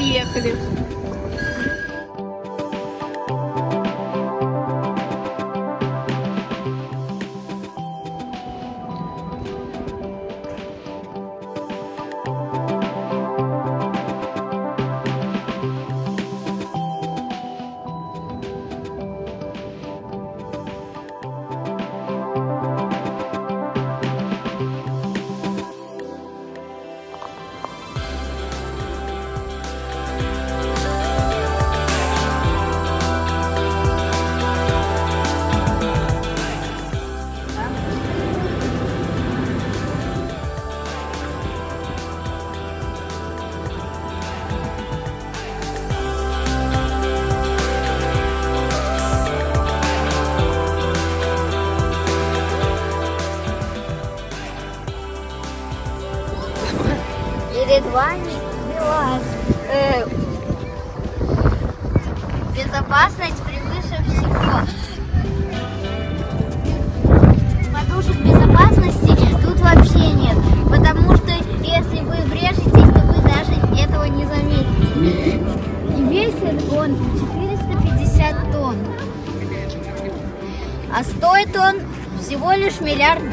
Поехали. Перед вами БелАЗ. Безопасность превыше всего. Подушек безопасности тут вообще нет, потому что если вы врежетесь, то вы даже этого не заметите. И весит он 450 тонн, а стоит он всего лишь $1 миллиард.